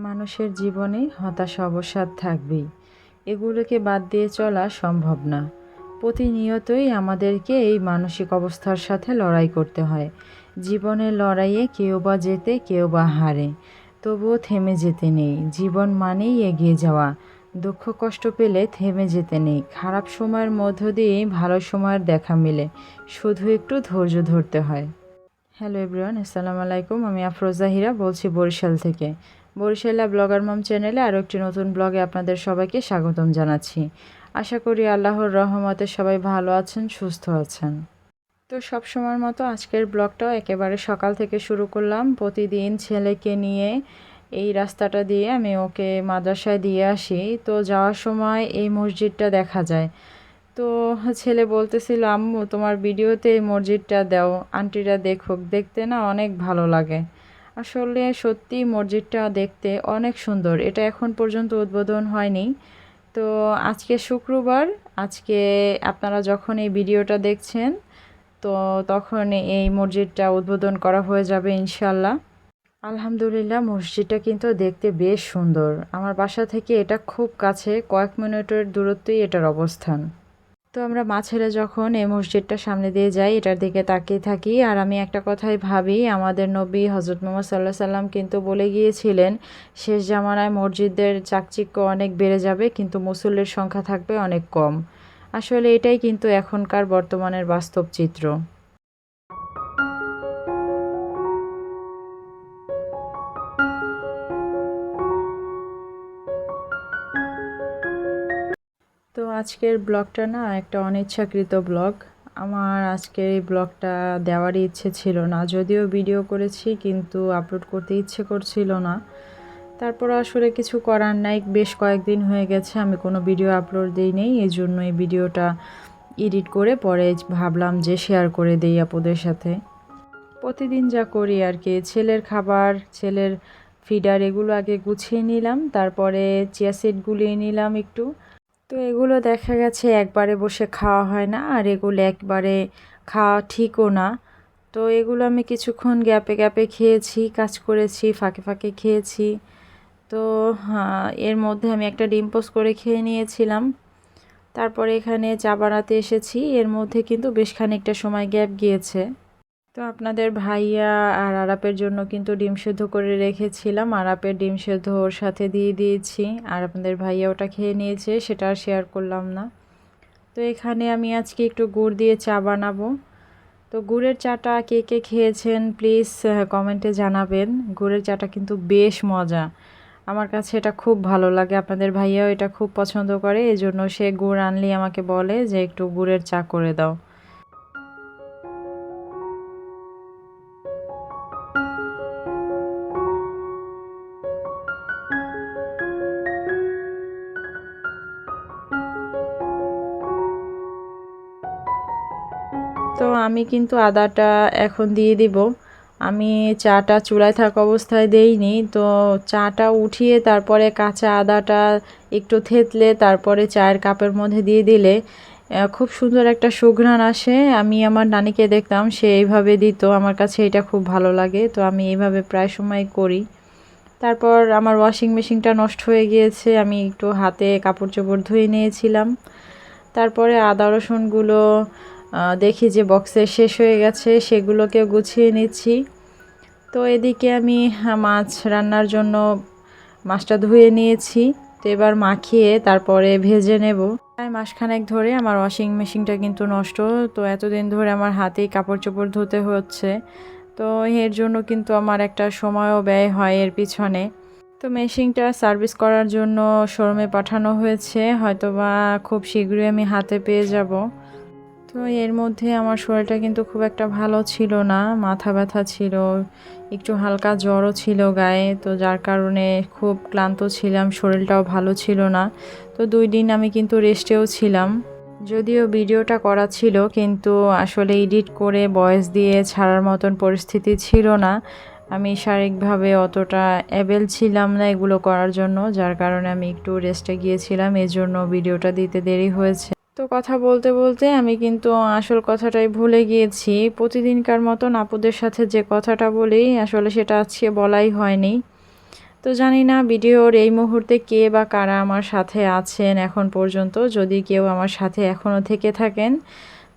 মানুষের জীবনে হতাশা অবসাদ থাকবেই, এগুলোকে বাদ দিয়ে চলা সম্ভব না। প্রতিনিয়তই আমাদেরকে এই মানসিক অবস্থার সাথে লড়াই করতে হয়। জীবনের লড়াইয়ে কেউ বা জেতে, কেউ বা হারে, তবুও থেমে যেতে নেই। জীবন মানেই এগিয়ে যাওয়া। দুঃখ কষ্ট পেলে থেমে যেতে নেই। খারাপ সময়ের মধ্য দিয়েই ভালো সময়ের দেখা মেলে, শুধু একটু ধৈর্য ধরতে হয়। হ্যালো এভরিওয়ান, আসসালামু আলাইকুম। আমি আফরোজা হীরা বলছি বরিশাল থেকে। বরিশালা ব্লগার মম চ্যানেলে আরও একটি নতুন ব্লগে আপনাদের সবাইকে স্বাগতম জানাচ্ছি। আশা করি আল্লাহর রহমতে সবাই ভালো আছেন, সুস্থ আছেন। তো সব সময়ের মতো আজকের ব্লগটাও একেবারে সকাল থেকে শুরু করলাম। প্রতিদিন ছেলেকে নিয়ে এই রাস্তাটা দিয়ে আমি ওকে মাদ্রাসায় দিয়ে আসি। তো যাওয়ার সময় এই মসজিদটা দেখা যায়। তো ছেলে বলতেছিল, আম্মু তোমার ভিডিওতে এই মসজিদটা দাও, আন্টিরা দেখুক, দেখতে না অনেক ভালো লাগে। আসলে সত্যি মসজিদটা দেখতে অনেক সুন্দর। এটা এখন পর্যন্ত উদ্বোধন হয়নি। তো আজকে শুক্রবার, আজকে আপনারা যখন এই ভিডিওটা দেখছেন তো তখন এই মসজিদটা উদ্বোধন করা হয়ে যাবে ইনশাল্লাহ। আলহামদুলিল্লাহ, মসজিদটা কিন্তু দেখতে বেশ সুন্দর। আমার বাসা থেকে এটা খুব কাছে, কয়েক মিনিটের দূরত্বেই এটার অবস্থান। তো আমরা মা ছেলে যখন এই মসজিদটার সামনে দিয়ে যাই, এটার দিকে তাকিয়ে থাকি, আর আমি একটা কথাই ভাবি, আমাদের নবী হজরত মুহাম্মদ সাল্লাল্লাহু আলাইহি সাল্লাম কিন্তু বলে গিয়েছিলেন শেষ জামানায় মসজিদের চাকচিক্য অনেক বেড়ে যাবে, কিন্তু মুসল্লির সংখ্যা থাকবে অনেক কম। আসলে এটাই কিন্তু এখনকার বর্তমানের বাস্তব চিত্র। তো আজকের ব্লগটা না একটা অনিচ্ছাকৃত ব্লগ। আমার আজকের এই ব্লগটা দেওয়ারই ইচ্ছে ছিল না, যদিও ভিডিও করেছি কিন্তু আপলোড করতে ইচ্ছে করছিল না। তারপর আসলে কিছু করার নাই, বেশ কয়েকদিন হয়ে গেছে আমি কোনো ভিডিও আপলোড দিই নেই। এই জন্য এই ভিডিওটা এডিট করে পরে ভাবলাম যে শেয়ার করে দেই আপনাদের সাথে। প্রতিদিন যা করি আর কি, ছেলের খাবার, ছেলের ফিডার এগুলো আগে গুছিয়ে নিলাম, তারপরে চিয়া সিড গুলিয়ে নিলাম একটু। তো এগুলো দেখা গেছে একবারে বসে খাওয়া হয় না, আর এগুলো একবারে খাওয়া ঠিকও না। তো এগুলো আমি কিছুক্ষণ গ্যাপে গ্যাপে খেয়েছি, কাজ করেছি, ফাঁকে ফাঁকে খেয়েছি। তো এর মধ্যে আমি একটা ডিম পোস্ট করে খেয়ে নিয়েছিলাম। তারপরে এখানে চা বানাতে এসেছি, এর মধ্যে কিন্তু বেশ খানিকটা সময় গ্যাপ গিয়েছে। তো আপনাদের ভাইয়া আর আরাপের জন্য কিন্তু ডিম সেদ্ধ করে রেখেছিলাম, আরাপের ডিম সেদ্ধ ওর সাথে দিয়ে দিয়েছি, আর আপনাদের ভাইয়া ওটা খেয়ে নিয়েছে, সেটা আর শেয়ার করলাম না। তো এখানে আমি আজকে একটু গুড় দিয়ে চা বানাবো। তো গুড়ের চাটা কে কে খেয়েছেন প্লিজ কমেন্টে জানাবেন। গুড়ের চাটা কিন্তু বেশ মজা, আমার কাছে এটা খুব ভালো লাগে। আপনাদের ভাইয়াও এটা খুব পছন্দ করে, এজন্য সে গুড় আনলেই আমাকে বলে যে একটু গুড়ের চা করে দাও। তো আমি কিন্তু আদাটা এখন দিয়ে দিব। আমি চাটা চুলায় থাকা অবস্থায় দেইনি, তো চাটা উঠিয়ে তারপরে কাঁচা আদাটা একটু থেতলে তারপরে চায়ের কাপের মধ্যে দিয়ে দিলে খুব সুন্দর একটা সুঘ্রাণ আসে। আমি আমার নানিকে দেখতাম সে এইভাবে দিত, আমার কাছে এটা খুব ভালো লাগে, তো আমি এইভাবে প্রায় সময় করি। তারপর আমার ওয়াশিং মেশিনটা নষ্ট হয়ে গিয়েছে, আমি একটু হাতে কাপড় চোপড় ধুয়ে নিয়েছিলাম। তারপরে আদা রসুনগুলো দেখি যে বক্সে শেষ হয়ে গেছে, সেগুলোকে গুছিয়ে নিচ্ছি। তো এদিকে আমি মাছ রান্নার জন্য মাছটা ধুয়ে নিয়েছি। তো এবার মাখিয়ে তারপরে ভেজে নেব। প্রায় মাসখানেক ধরে আমার ওয়াশিং মেশিনটা কিন্তু নষ্ট, তো এতদিন ধরে আমার হাতেই কাপড় চোপড় ধুতে হচ্ছে। তো এর জন্য কিন্তু আমার একটা সময়ও ব্যয় হয় এর পিছনে। তো মেশিনটা সার্ভিস করার জন্য শোরুমে পাঠানো হয়েছে, হয়তোবা খুব শীঘ্রই আমি হাতে পেয়ে যাব। তো এর মধ্যে আমার শরীরটা কিন্তু খুব একটা ভালো ছিল না, মাথা ব্যথা ছিল, একটু হালকা জ্বরও ছিল গায়ে, তো যার কারণে খুব ক্লান্ত ছিলাম, শরীরটাও ভালো ছিল না। তো 2 দিন আমি কিন্তু রেস্টেও ছিলাম। যদিও ভিডিওটা করা ছিল কিন্তু আসলে এডিট করে ভয়েস দিয়ে ছাড়ার মতন পরিস্থিতি ছিল না। আমি শারীরিকভাবে অতটা অ্যাবেল ছিলাম না এগুলো করার জন্য, যার কারণে আমি একটু রেস্টে গিয়েছিলাম, এজন্য ভিডিওটা দিতে দেরি হয়েছে। তো কথা বলতে বলতে আমি কিন্তু আসল কথাটাই ভুলে গিয়েছি। প্রতিদিনকার মতন আপুদের সাথে যে কথাটা বলি আসলে সেটা আজকে বলাই হয়নি। তো জানি না ভিডিওর এই মুহূর্তে কে বা কারা আমার সাথে আছেন এখন পর্যন্ত। যদি কেউ আমার সাথে এখনও থেকে থাকেন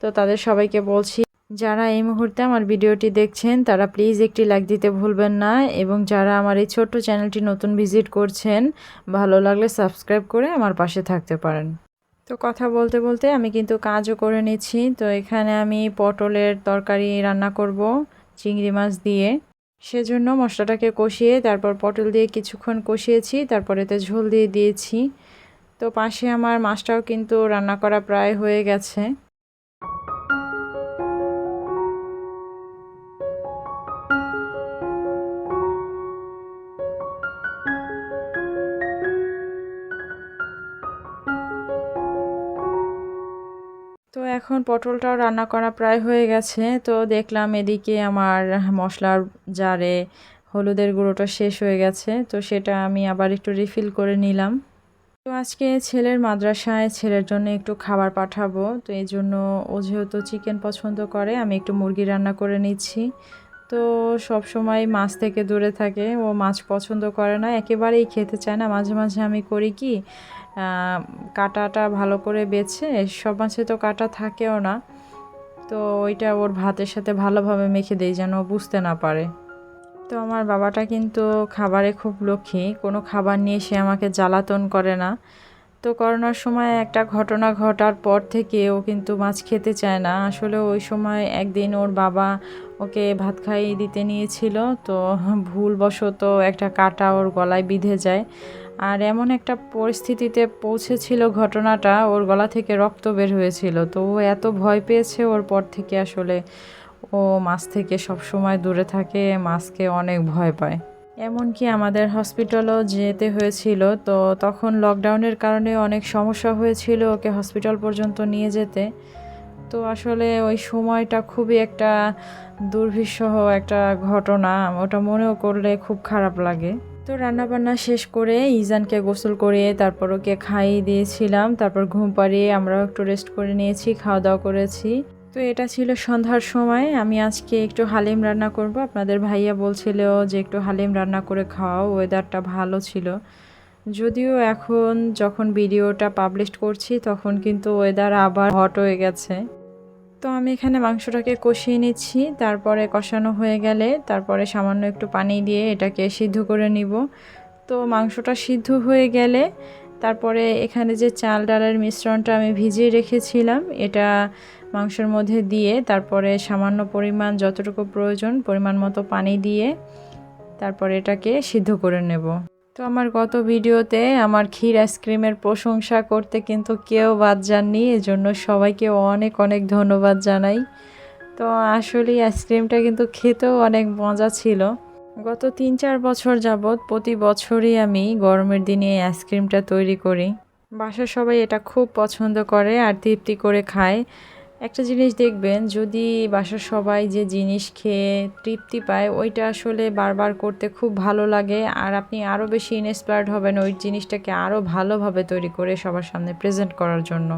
তো তাদের সবাইকে বলছি, যারা এই মুহূর্তে আমার ভিডিওটি দেখছেন তারা প্লিজ একটি লাইক দিতে ভুলবেন না, এবং যারা আমার এই ছোট্ট চ্যানেলটি নতুন ভিজিট করছেন ভালো লাগলে সাবস্ক্রাইব করে আমার পাশে থাকতে পারেন। তো কথা বলতে বলতে আমি কিন্তু কাজও করে নিচ্ছি। তো এখানে আমি পটলের তরকারি রান্না করব চিংড়ি মাছ দিয়ে, সেজন্য মশলাটাকে কষিয়ে তারপর পটল দিয়ে কিছুক্ষণ কষিয়েছি, তারপর এতে ঝোল দিয়ে দিয়েছি। তো পাশে আমার মাছটাও কিন্তু রান্না করা প্রায় হয়ে গেছে। তো এখন পটলটাও রান্না করা প্রায় হয়ে গেছে। তো দেখলাম এদিকে আমার মশলার জারে হলুদের গুঁড়োটা শেষ হয়ে গেছে, তো সেটা আমি আবার একটু রিফিল করে নিলাম। তো আজকে ছেলের মাদ্রাসায় ছেলের জন্য একটু খাবার পাঠাবো, তো এই জন্য ও যেহেতু চিকেন পছন্দ করে আমি একটু মুরগি রান্না করে নিচ্ছি। তো সব সময় মাছ থেকে দূরে থাকে, ও মাছ পছন্দ করে না, একেবারেই খেতে চায় না। মাঝে মাঝে আমি করি কি, কাঁটাটা ভালো করে বেছে, সব মাছে তো কাঁটা থাকেও না, তো ওইটা ওর ভাতের সাথে ভালোভাবে মেখে দেই যেন বুঝতে না পারে। তো আমার বাবাটা কিন্তু খাবারে খুব লক্ষ্মী, কোনো খাবার নিয়ে সে আমাকে জ্বালাতন করে না। তো করোনার সময় একটা ঘটনা ঘটার পর থেকে ও কিন্তু মাছ খেতে চায় না। আসলে ওই সময় একদিন ওর বাবা ওকে ভাত খাইয়ে দিতে নিয়েছিল, তো ভুলবশত একটা কাঁটা ওর গলায় বিঁধে যায়, আর এমন একটা পরিস্থিতিতে পৌঁছেছিল ঘটনাটা, ওর গলা থেকে রক্ত বের হয়েছিল। তো ও এত ভয় পেয়েছে, ওর পর থেকে আসলে ও মাছ থেকে সব সময় দূরে থাকে, মাছকে অনেক ভয় পায়। এমনকি আমাদের হসপিটালও যেতে হয়েছিল, তো তখন লকডাউনের কারণে অনেক সমস্যা হয়েছিল ওকে হসপিটাল পর্যন্ত নিয়ে যেতে। তো আসলে ওই সময়টা খুবই একটা দুর্বিষহ একটা ঘটনা, ওটা মনেও করলে খুব খারাপ লাগে। তো রান্নাবান্না শেষ করে ইজানকে গোসল করিয়ে তারপর ওকে খাইয়ে দিয়েছিলাম, তারপর ঘুম পাড়িয়ে আমরাও একটু রেস্ট করে নিয়েছি, খাওয়া দাওয়া করেছি। তো এটা ছিল সন্ধ্যার সময়। আমি আজকে একটু হালিম রান্না করব। আপনাদের ভাইয়া বলছিল যে একটু হালিম রান্না করে খাওয়াও, ওয়েদারটা ভালো ছিল। যদিও এখন যখন ভিডিওটা পাবলিশ করছি তখন কিন্তু ওয়েদার আবার হট হয়ে গেছে। তো আমি এখানে মাংসটাকে কষিয়ে নিচ্ছি, তারপরে কষানো হয়ে গেলে তারপরে সামান্য একটু পানি দিয়ে এটাকে সিদ্ধ করে নিব। তো মাংসটা সিদ্ধ হয়ে গেলে তারপরে এখানে যে চাল ডালের মিশ্রণটা আমি ভিজিয়ে রেখেছিলাম এটা মাংসের মধ্যে দিয়ে তারপরে সামান্য পরিমাণ যতটুকু প্রয়োজন পরিমাণ মতো পানি দিয়ে তারপরে এটাকে সিদ্ধ করে নেব। তো আমার গত ভিডিওতে আমার ক্ষীর আইসক্রিমের প্রশংসা করতে কিন্তু কেউ বাদ যাননি, এজন্য সবাইকে অনেক অনেক ধন্যবাদ জানাই। তো আসলে আইসক্রিমটা কিন্তু খেতেও অনেক মজা ছিল। গত ৩-৪ বছর যাবৎ প্রতি বছরই আমি গরমের দিনে এই আইসক্রিমটা তৈরি করি। বাসার সবাই এটা খুব পছন্দ করে আর তৃপ্তি করে খায়। একটা জিনিস দেখবেন, যদি বাসার সবাই যে জিনিস খেয়ে তৃপ্তি পায় ওইটা আসলে বারবার করতে খুব ভালো লাগে, আর আপনি আরও বেশি ইন্সপায়ার্ড হবেন ওই জিনিসটাকে আরও ভালোভাবে তৈরি করে সবার সামনে প্রেজেন্ট করার জন্য।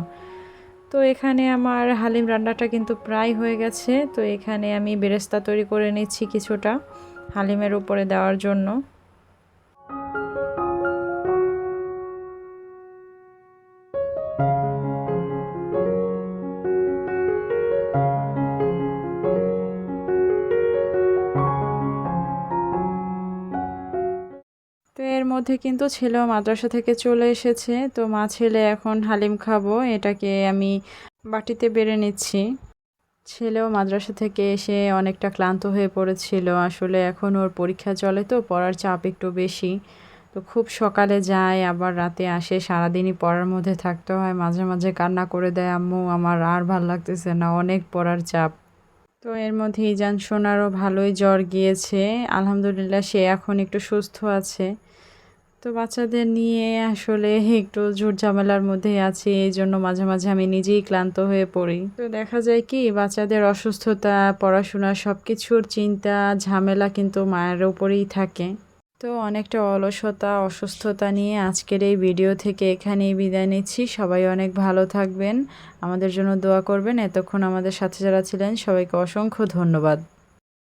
তো এখানে আমার হালিম রান্নাটা কিন্তু প্রায় হয়ে গেছে। তো এখানে আমি বেরেস্তা তৈরি করে নিচ্ছি কিছুটা হালিমের উপরে দেওয়ার জন্য। তো এর মধ্যে কিন্তু ছেলেও মাদ্রাসা থেকে চলে এসেছে। তো মা ছেলে এখন হালিম খাবো, এটাকে আমি বাটিতে বেড়ে নিচ্ছি। ছেলেও মাদ্রাসা থেকে এসে অনেকটা ক্লান্ত হয়ে পড়েছিল। আসলে এখন ওর পরীক্ষা চলে, তো পড়ার চাপ একটু বেশি। তো খুব সকালে যায় আবার রাতে আসে, সারাদিনই পড়ার মধ্যে থাকতে হয়। মাঝে মাঝে কান্না করে দেয়, আম্মু আমার আর ভাল লাগতেছে না, অনেক পড়ার চাপ। তো এর মধ্যে ইজান সোনারও ভালোই জ্বর গিয়েছে, আলহামদুলিল্লাহ সে এখন একটু সুস্থ আছে। তো বাচ্চাদের নিয়ে আসলে একটু ঝুট ঝামেলার মধ্যেই আছি, এই জন্য মাঝে মাঝে আমি নিজেই ক্লান্ত হয়ে পড়ি। তো দেখা যায় কি, বাচ্চাদের অসুস্থতা, পড়াশোনা সব কিছুর চিন্তা ঝামেলা কিন্তু মায়ের উপরেই থাকে। তো অনেকটা অলসতা অসুস্থতা নিয়ে আজকের এই ভিডিও থেকে এখানেই বিদায় নিচ্ছি। সবাই অনেক ভালো থাকবেন, আমাদের জন্য দোয়া করবেন। এতক্ষণ আমাদের সাথে যারা ছিলেন সবাইকে অসংখ্য ধন্যবাদ।